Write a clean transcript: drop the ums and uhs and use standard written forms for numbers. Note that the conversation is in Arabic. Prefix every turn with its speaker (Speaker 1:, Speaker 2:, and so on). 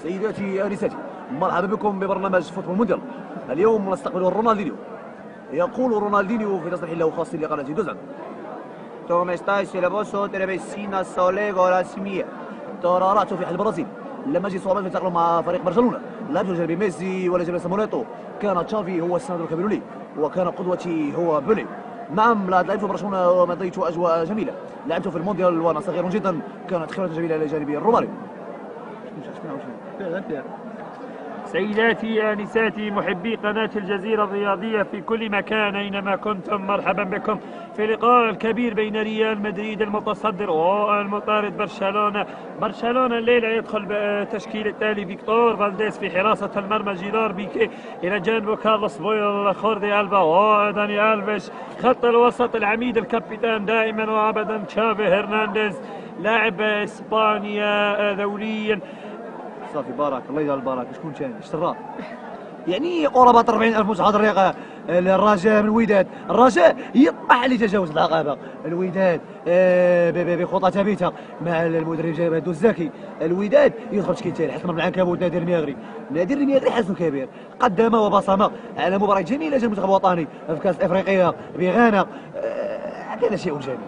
Speaker 1: سيداتي آنساتي، مرحبا بكم ببرنامج فوتبول مونديال. اليوم نستقبل رونالدينيو. يقول رونالدينيو في تصريح له خاص لقناة دوزان:
Speaker 2: Come stai silavoso Terebessina Solego la Simia.
Speaker 1: ترعرعت في حل البرازيل لما جي صعوبات في التأقلم مع فريق برشلونة. لا يوجد بميسي ولا جيري سامونيتو، كان تشافي هو السند الكبير لي وكان قدوتي هو بيلي. نعم، لعبت في برشلونة ومضيت أجواء جميلة. لعبت في المونديال وأنا صغير جدا، كانت خبرة جميلة إلى جانب الروماري.
Speaker 3: سيداتي آنساتي محبي قناة الجزيرة الرياضية في كل مكان أينما كنتم، مرحبا بكم في لقاء الكبير بين ريال مدريد المتصدر والمطارد برشلونة الليلة يدخل بالتشكيل التالي: فيكتور فالديز في حراسة المرمى، جيرار بيكي إلى جانبه كارلوس بويل، خوردي ألبا وداني ألفيش. خط الوسط العميد الكابتن دائما وأبدا تشافي هرنانديز، لاعب إسبانيا دوليا.
Speaker 1: صافي بارك الله يجعل البركه. شكون ثاني؟ شراب يعني قرابه 40,000 مسعد الرياقه. الرجاء من الوداد، الرجاء يطمح لتجاوز العقبه. الوداد بخطى ثابته مع المدرب جمال الزكي. الوداد يدخل تشكيل ثاني حسب العنكبوت. نادر المياغري حسن كبير، قدم وبصم على مباراه جميله جدا المنتخب الوطني في كاس افريقيا بغانا. كان شيء جميل.